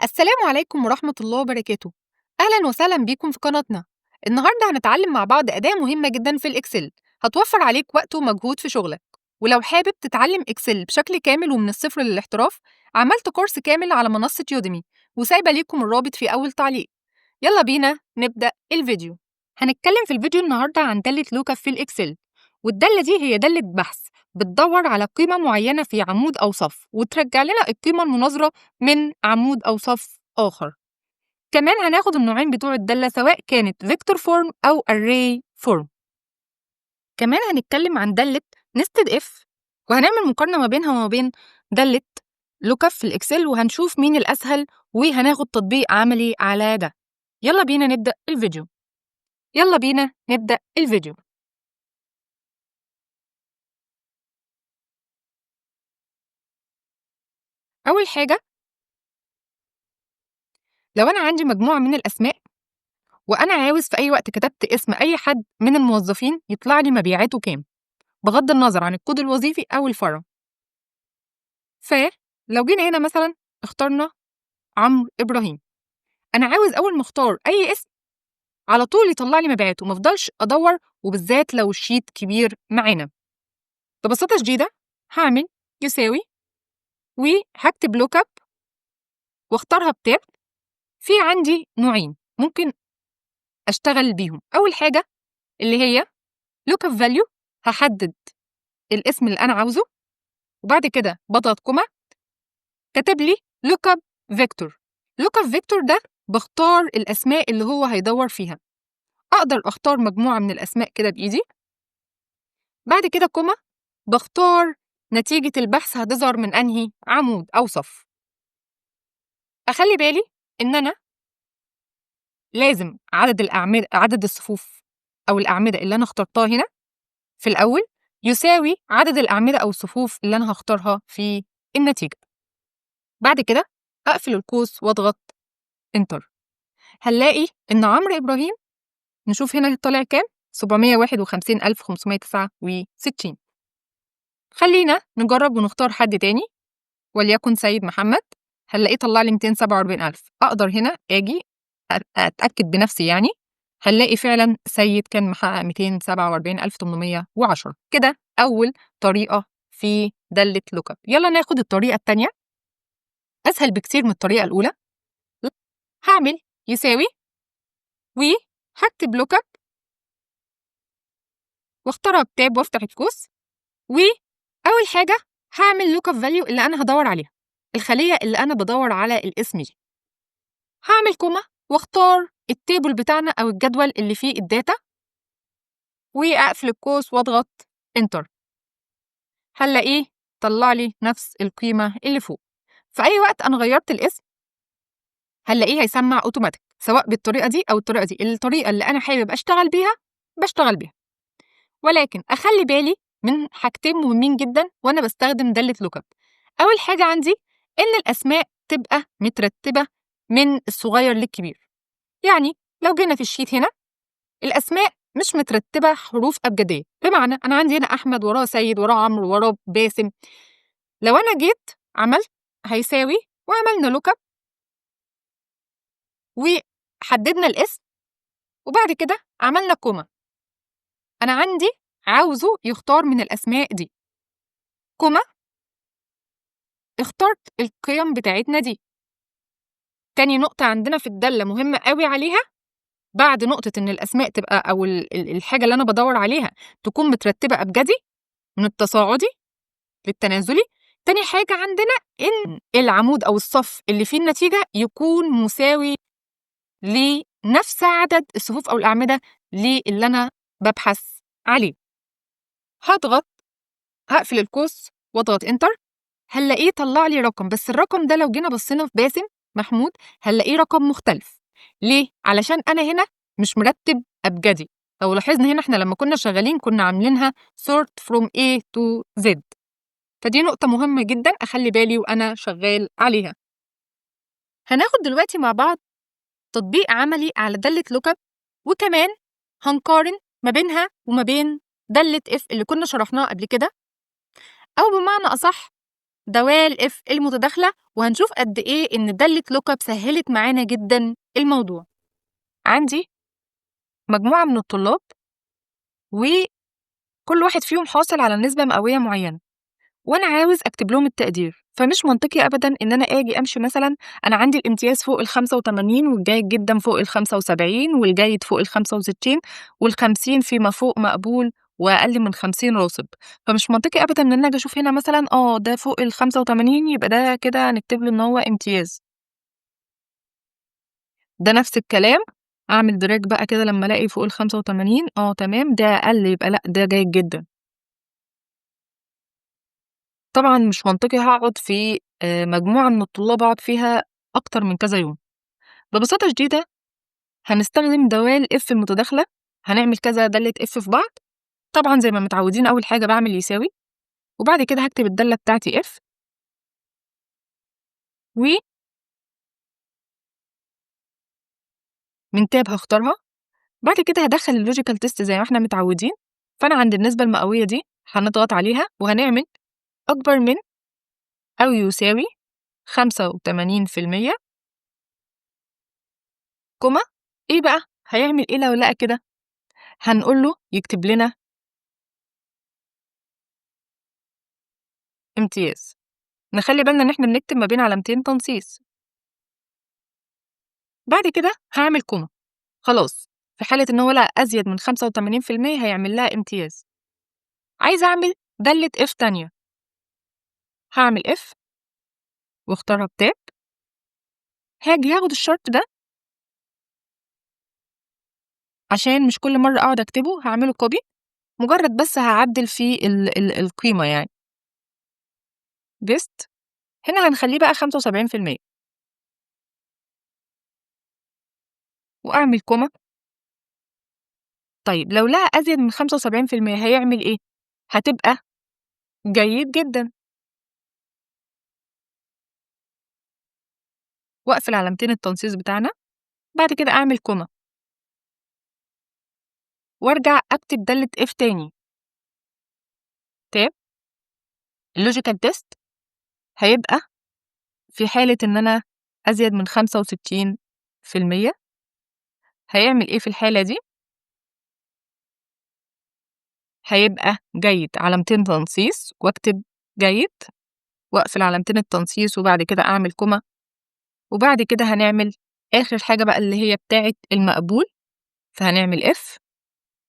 السلام عليكم ورحمة الله وبركاته. أهلا وسهلا بيكم في قناتنا. النهاردة هنتعلم مع بعض أداة مهمة جدا في الإكسل هتوفر عليك وقت ومجهود في شغلك. ولو حابب تتعلم إكسل بشكل كامل ومن الصفر للاحتراف، عملت كورس كامل على منصة يوديمي وسايبة ليكم الرابط في أول تعليق. يلا بينا نبدأ الفيديو. هنتكلم في الفيديو النهاردة عن دالة لوكاب في الإكسل، والدالة دي هي دالة بحث بتدور على قيمة معينة في عمود أو صف وترجع لنا القيمة المناظرة من عمود أو صف آخر. كمان هناخد النوعين بتوع الدالة سواء كانت فيكتور فورم أو array فورم. كمان هنتكلم عن دالة nested if، وهنعمل مقارنة ما بينها وما بين دالة لوكاب في الإكسل وهنشوف مين الأسهل، وهناخد تطبيق عملي على ده. يلا بينا نبدأ الفيديو. أول حاجة، لو أنا عندي مجموعة من الأسماء وأنا عاوز في أي وقت كتبت اسم أي حد من الموظفين يطلع لي مبيعاته كام بغض النظر عن الكود الوظيفي أو الفرع. فلو جينا هنا مثلا اخترنا عمرو إبراهيم، أنا عاوز أول ما اختار أي اسم على طول يطلع لي مبيعاته، ما افضلش أدور، وبالذات لو الشيت كبير معانا. ببساطة شديدة هعمل يساوي وهكتب لوك اب واختارها بتاب. في عندي نوعين ممكن أشتغل بيهم. أول حاجة اللي هي لوك اب فاليو، هحدد الاسم اللي أنا عاوزه وبعد كده بضغط كوما كتب لي لوك اب فيكتور. لوك اب فيكتور ده بختار الأسماء اللي هو هيدور فيها. أقدر أختار مجموعة من الأسماء كده بإيدي، بعد كده كوما بختار نتيجة البحث هتظهر من أنهي عمود أو صف. أخلي بالي إن أنا لازم عدد الصفوف أو الأعمدة اللي أنا اخترتها هنا في الأول يساوي عدد الأعمدة أو الصفوف اللي أنا هختارها في النتيجة. بعد كده أقفل القوس وأضغط انتر. هنلاقي إن عمرو إبراهيم، نشوف هنا طالع كام؟ 751,569. خلينا نجرب ونختار حد تاني وليكن سيد محمد، هنلاقيه طلع لي 247,000. أقدر هنا أجي أتأكد بنفسي، يعني هنلاقي فعلا سيد كان محقق 247,810. كده أول طريقة في دالة لوك اب. يلا ناخد الطريقة التانية، أسهل بكتير من الطريقة الأولى. هعمل يساوي وهكتب لوك اب واختارها بتاب وافتح القوس، وأول حاجة هعمل لوك اب فاليو اللي أنا هدور عليها، الخلية اللي أنا بدور على الاسم دي. هعمل كوما واختار التيبل بتاعنا أو الجدول اللي فيه الداتا وأقفل القوس وأضغط انتر. هنلاقيه طلع لي نفس القيمة اللي فوق. في أي وقت أنا غيرت الاسم هنلاقيه هيسمع أوتوماتيك، سواء بالطريقة دي أو الطريقة دي. الطريقة اللي أنا حابب أشتغل بيها بشتغل بيها، ولكن أخلي بالي من حاجتين مهمين جدا وأنا بستخدم دالة لوك اب. أول حاجة عندي إن الأسماء تبقى مترتبة من الصغير للكبير. يعني لو جينا في الشيت هنا الأسماء مش مترتبة حروف أبجدية، بمعنى أنا عندي هنا أحمد وراه سيد وراه عمرو وراه باسم. لو أنا جيت عملت هيساوي وعملنا لوك اب وحددنا الاسم وبعد كده عملنا كوما، أنا عندي عاوزه يختار من الأسماء دي، كوما اخترت القيم بتاعتنا دي. تاني نقطة عندنا في الدالة مهمة قوي عليها، بعد نقطة إن الأسماء تبقى أو الحاجة اللي أنا بدور عليها تكون مترتبة أبجدي من التصاعدي للتنازلي، تاني حاجة عندنا إن العمود أو الصف اللي فيه النتيجة يكون مساوي لنفس عدد الصفوف أو الأعمدة اللي أنا ببحث عليه. هقفل القوس واضغط انتر. هنلاقيه طلع لي رقم، بس الرقم ده لو جينا بصينا في باسم محمود هنلاقيه رقم مختلف. ليه؟ علشان أنا هنا مش مرتب أبجدي. لو لاحظنا هنا احنا لما كنا شغالين كنا عاملينها sort from A to Z، فدي نقطة مهمة جدا أخلي بالي وأنا شغال عليها. هناخد دلوقتي مع بعض تطبيق عملي على دالة لوك اب، وكمان هنقارن ما بينها وما بين دالة if اللي كنا شرحناها قبل كده، أو بمعنى أصح دوال if المتداخلة، وهنشوف قد إيه إن دالة lookup سهّلت معانا جدًا الموضوع. عندي مجموعة من الطلاب وكل واحد فيهم حاصل على نسبة مئوية معينة، وأنا عاوز أكتب لهم التقدير، فمش منطقي أبدًا إن أنا آجي أمشي مثلًا أنا عندي الامتياز فوق ال85 والجيد جدًا فوق ال75 والجيد فوق ال65 وال50 فيما فوق مقبول وأقل من 50 راسب، فمش منطقي أبدًا إن أنا آجي أشوف هنا مثلًا ده فوق ال85 يبقى ده كده هنكتب له إن هو امتياز. ده نفس الكلام أعمل دراج بقى كده لمّا ألاقي فوق ال85 تمام ده أقل يبقى لأ ده جيد جدًا. طبعًا مش منطقي هاقعد في مجموعة من الطلاب أقعد فيها أكتر من كذا يوم. ببساطة شديدة هنستخدم دوال if المتداخلة، هنعمل كذا دالة if في بعض، طبعًا زي ما متعودين أول حاجة باعمل يساوي، وبعد كده هاكتب الدالة بتاعتي if ومن tab هاختارها، بعد كده هادخّل الlogical test زي ما إحنا متعودين، فأنا عند النسبة المئوية دي هنضغط عليها وهنعمل أكبر من أو يساوي 85% كوما إيه بقى، هيعمل إيه لو لقى كده؟ هنقول له يكتب لنا امتياز. نخلّي بالنا إن إحنا بنكتب ما بين علامتين تنصيص. بعد كده هاعمل كوما، خلاص، في حالة إن هو لقى أزيد من 85% هيعمل لها امتياز. عايزة أعمل دالة if تانية، هاعمل if واختارها بtab، هاجي هاخد الشرط ده عشان مش كل مرة أقعد أكتبه هاعمله copy، مجرد بس هاعدل فيه القيمة يعني paste، هنا هنخلّيه بقى 75% وأعمل كوما. طيب لو لقى أزيد من 75% هيعمل إيه؟ هتبقى جيد جدًا. وأقفل علامتين التنصيص بتاعنا، بعد كده أعمل كوما وأرجع أكتب دالة if تاني tab الlogical test هيبقى في حالة إن أنا أزيد من 65% هيعمل إيه في الحالة دي؟ هيبقى جيد علامتين تنصيص وأكتب جيد وأقفل علامتين التنصيص وبعد كده أعمل كوما، وبعد كده هنعمل آخر حاجة بقى اللي هي بتاعة المقبول، فهنعمل if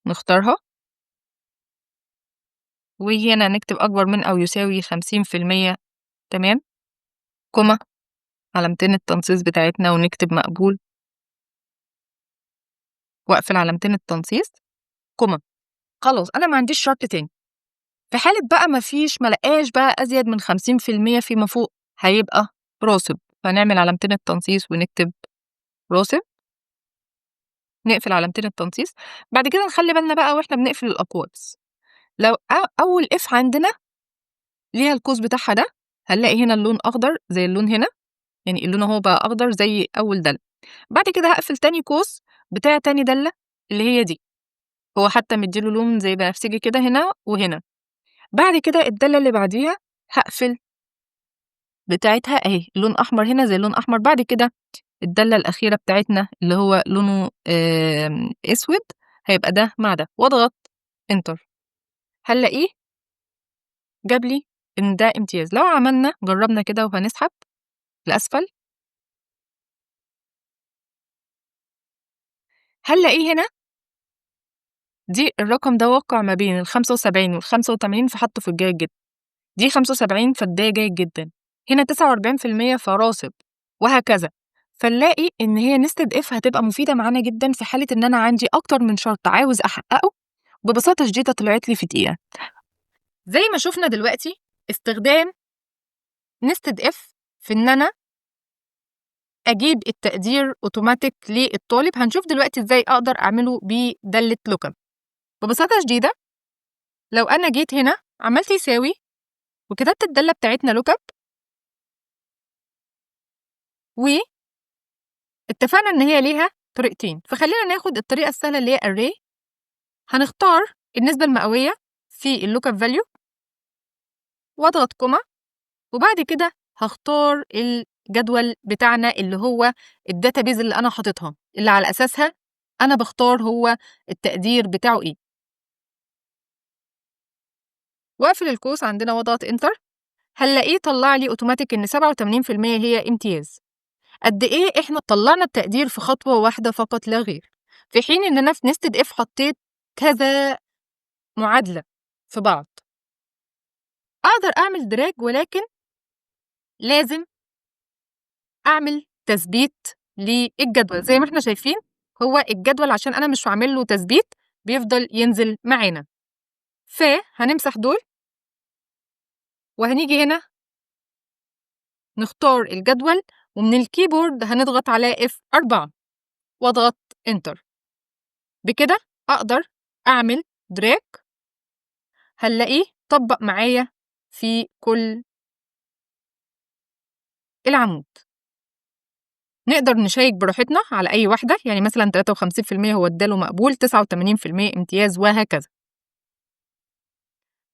نختارها وهنا نكتب أكبر من أو يساوي 50% تمام، كوما علامتين التنصيص بتاعتنا ونكتب مقبول وأقفل علامتين التنصيص كوما. خلاص أنا ما عنديش شرط تاني. في حالة بقى ما لقاش بقى أزيد من 50% فيما فوق هيبقى راسب، فنعمل علامتين التنصيص ونكتب راسب، نقفل علامتين التنصيص، بعد كده نخلّي بالنا بقى وإحنا بنقفل الأقواس، لو أول if عندنا ليها القوس بتاعها ده، هنلاقي هنا اللون أخضر زي اللون هنا، يعني اللون أهو بقى أخضر زي أول دالة، بعد كده هاقفل تاني قوس بتاع تاني دالة اللي هي دي، هو حتى مدّي له لون زي بنفسجي كده هنا وهنا، بعد كده الدالة اللي بعديها هاقفل بتاعتها أهي، لون أحمر هنا زي لون أحمر، بعد كده الدالة الأخيرة بتاعتنا اللي هو لونه أسود، هيبقى ده مع ده، وأضغط Enter هنلاقيه جاب لي إن ده امتياز. لو عملنا جربنا كده وهنسحب لأسفل هنلاقيه هنا الرقم ده واقع ما بين ال75 وال85 فحطه في الجيد جدًا، دي 75 فده جيد جدًا، هنا 49% فراسب، وهكذا. فنلاقي إن هي nested if هتبقى مفيدة معانا جدًا في حالة إن أنا عندي أكتر من شرط عاوز أحققه، ببساطة شديدة طلعت لي في دقيقة. زي ما شُفنا دلوقتي استخدام nested if في إن أنا أجيب التقدير أوتوماتيك للطالب، هنشوف دلوقتي إزاي أقدر أعمله بدالة lookup. ببساطة شديدة لو أنا جيت هنا عملت يساوي وكتبت الدالة بتاعتنا lookup واتفقنا إن هي ليها طريقتين، فخلّينا ناخد الطريقة السهلة اللي هي array، هنختار النسبة المئوية في الlookup value وأضغط كوما وبعد كده هختار الجدول بتاعنا اللي هو الداتابيز اللي أنا حاططها، اللي على أساسها أنا بختار هو التقدير بتاعه إيه. وأقفل القوس عندنا وأضغط إنتر، هنلاقيه طلع لي أوتوماتيك إن 87% هي امتياز. قد إيه إحنا طلعنا التقدير في خطوة واحدة فقط لا غير، في حين إن أنا في نستد إف حطيت كذا معادلة في بعض. أقدر أعمل دراج، ولكن لازم أعمل تثبيت للجدول. زي ما إحنا شايفين هو الجدول عشان أنا مش هعمل له تثبيت بيفضل ينزل معانا، فهنمسح دول وهنيجي هنا نختار الجدول، ومن الكيبورد هنضغط على F4 واضغط انتر. بكده أقدر أعمل دراج، هنلاقيه طبق معايا في كل العمود. نقدر نشيك براحتنا على أي واحدة، يعني مثلا 53% هو اداله مقبول، 89% امتياز، وهكذا.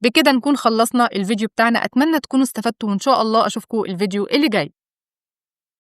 بكده نكون خلصنا الفيديو بتاعنا. أتمنى تكونوا استفدتوا، وإن شاء الله أشوفكم الفيديو اللي جاي.